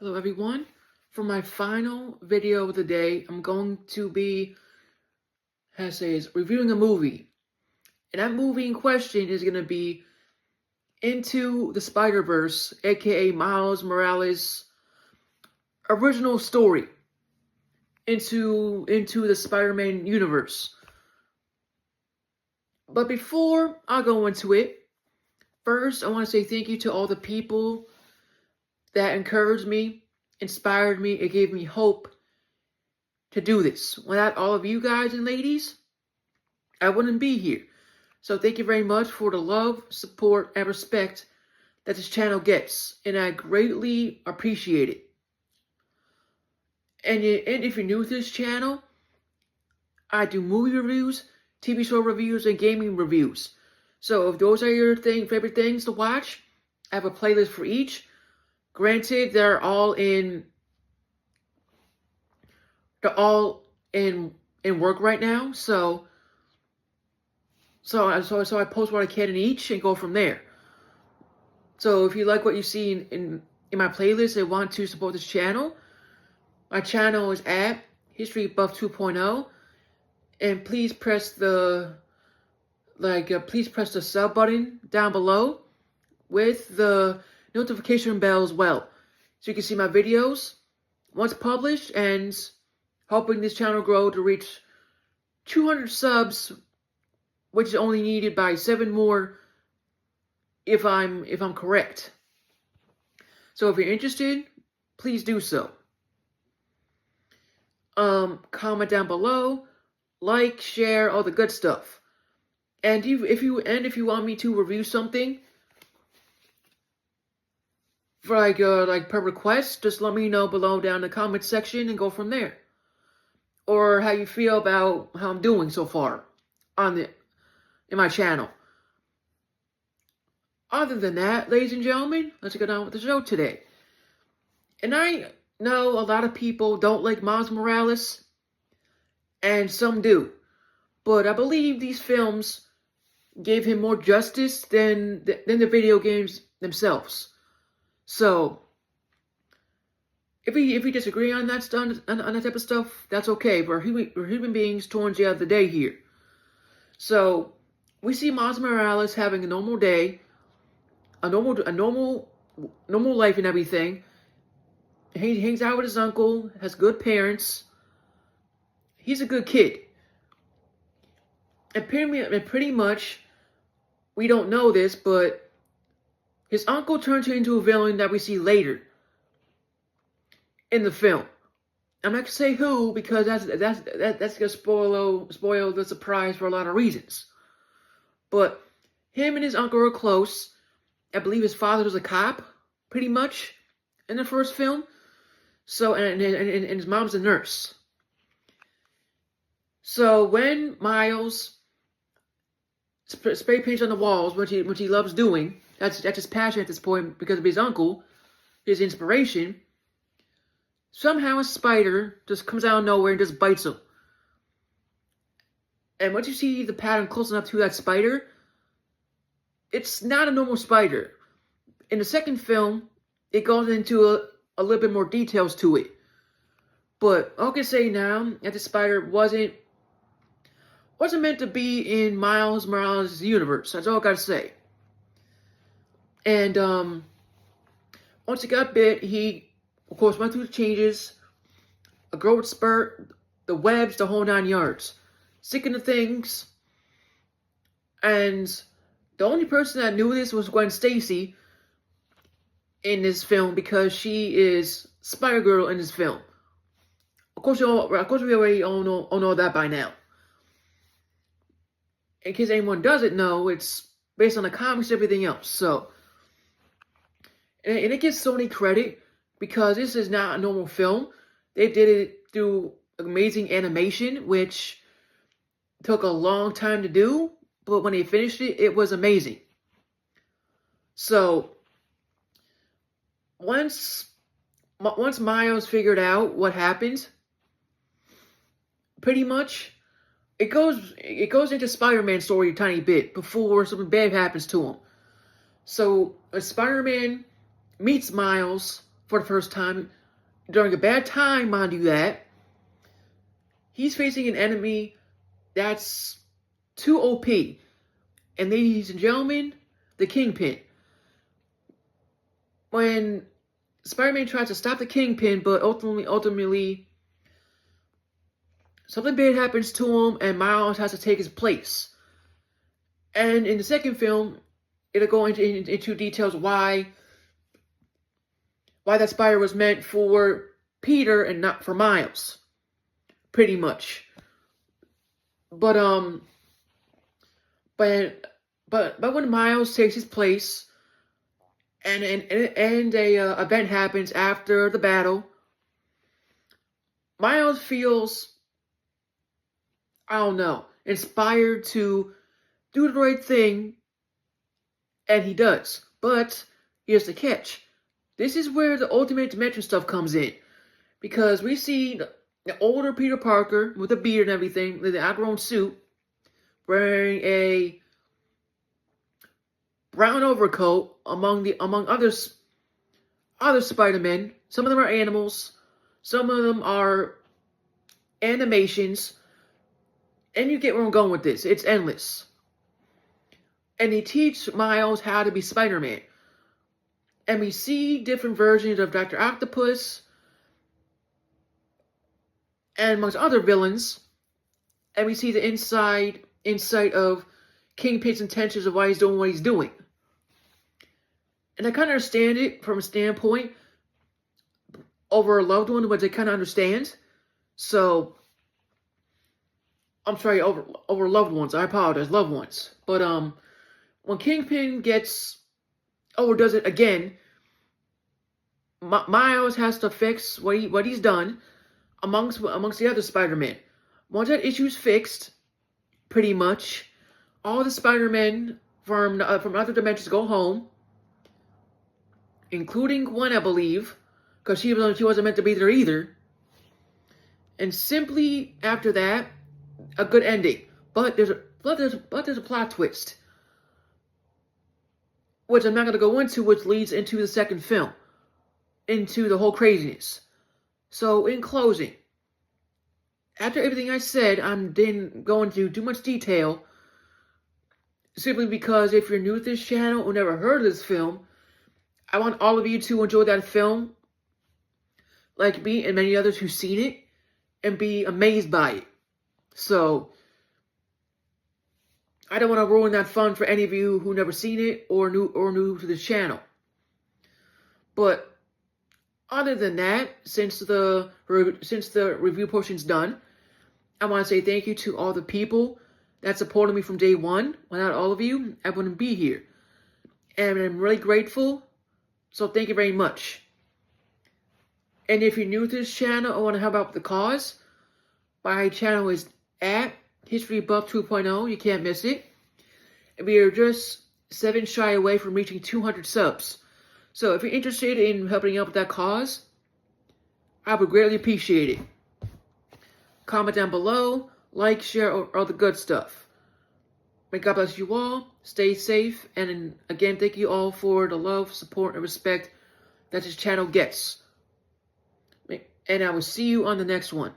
Hello everyone. For my final video of the day, I'm going to be, reviewing a movie. And that movie in question is going to be Into the Spider-Verse, aka Miles Morales' original story into the Spider-Man universe. But before I go into it, first I want to say thank you to all the people that encouraged me, inspired me, it gave me hope to do this. Without all of you guys and ladies, I wouldn't be here. So thank you very much for the love, support, and respect that this channel gets, and I greatly appreciate it. And if you're new to this channel, I do movie reviews, TV show reviews, and gaming reviews. So if those are your favorite things to watch, I have a playlist for each. Granted, they're all in work right now, so I post what I can in each and go from there. So if you like what you see in my playlist and want to support this channel, my channel is at History Buff 2.0, and please press the sub button down below with the notification bell as well, so you can see my videos once published, and helping this channel grow to reach 200 subs, which is only needed by 7 more if I'm correct. So if you're interested, please do so. Comment down below, like, share, all the good stuff. And if you want me to review something for like per request, just let me know below down in the comment section and go from there. Or how you feel about how I'm doing so far in my channel. Other than that, ladies and gentlemen, let's get on with the show today. And I know a lot of people don't like Miles Morales, and some do. But I believe these films gave him more justice than the video games themselves. So, if we disagree on that type of stuff, that's okay. We're human beings towards the end of the day here. So, we see Miles Morales having a normal day, a normal life and everything. He hangs out with his uncle, has good parents. He's a good kid. And pretty much, we don't know this, but his uncle turns into a villain that we see later in the film. I'm not gonna say who, because that's gonna spoil the surprise for a lot of reasons. But him and his uncle are close. I believe his father was a cop, pretty much, in the first film. So and his mom's a nurse. So when Miles spray paints on the walls, which he loves doing, that's his passion at this point because of his uncle, his inspiration. Somehow a spider just comes out of nowhere and just bites him. And once you see the pattern close enough to that spider, it's not a normal spider. In the second film, it goes into a little bit more details to it. But all I can say now that the spider wasn't meant to be in Miles Morales' universe. That's all I gotta say. And once he got bit, he of course went through the changes, a growth spurt, the webs, the whole 9 yards. Sick of the things. And the only person that knew this was Gwen Stacy in this film, because she is Spider-Girl in this film. Of course we already all know that by now. In case anyone doesn't know, it's based on the comics and everything else. So, and it gets Sony credit because this is not a normal film. They did it through amazing animation, which took a long time to do, but when they finished it, it was amazing. So, once Miles figured out what happened, pretty much, it goes into Spider-Man's story a tiny bit before something bad happens to him. So, Spider-Man meets Miles for the first time during a bad time, mind you that. He's facing an enemy that's too OP. And ladies and gentlemen, the Kingpin. When Spider-Man tries to stop the Kingpin, but ultimately, something bad happens to him, and Miles has to take his place. And in the second film, it'll go into details why that spider was meant for Peter and not for Miles, pretty much. But when Miles takes his place, and a event happens after the battle, Miles feels, I don't know, inspired to do the right thing, and he does. But here's the catch. This is where the Ultimate Dimension stuff comes in. Because we see the older Peter Parker with a beard and everything, with the outgrown suit, wearing a brown overcoat among other Spider-Men. Some of them are animals, some of them are animations, and you get where I'm going with this. It's endless. And they teach Miles how to be Spider-Man. And we see different versions of Dr. Octopus and amongst other villains. And we see the insight of Kingpin's intentions of why he's doing what he's doing. And I kind of understand it from a standpoint over a loved one, which I kind of understand. So, I'm sorry, over loved ones. I apologize, loved ones. But when Kingpin does it again, Miles has to fix what he's done amongst the other Spider-Men. Once that issue's fixed, pretty much, all the Spider-Men from other dimensions go home, including Gwen, I believe, because she wasn't meant to be there either. And simply after that, a good ending. But there's a plot twist, which I'm not going to go into, which leads into the second film, into the whole craziness. So, in closing, after everything I said, I'm didn't go into too much detail, simply because if you're new to this channel or never heard of this film, I want all of you to enjoy that film, like me and many others who've seen it, and be amazed by it. So, I don't want to ruin that fun for any of you who never seen it or new to this channel. But other than that, since the review portion's done, I want to say thank you to all the people that supported me from day one. Without all of you, I wouldn't be here. And I'm really grateful. So thank you very much. And if you're new to this channel or want to help out with the cause, my channel is at History Buff 2.0. You can't miss it. And we are just 7 shy away from reaching 200 subs. So if you're interested in helping out with that cause, I would greatly appreciate it. Comment down below, like, share, or all the good stuff. May God bless you all. Stay safe. And again, thank you all for the love, support, and respect that this channel gets. And I will see you on the next one.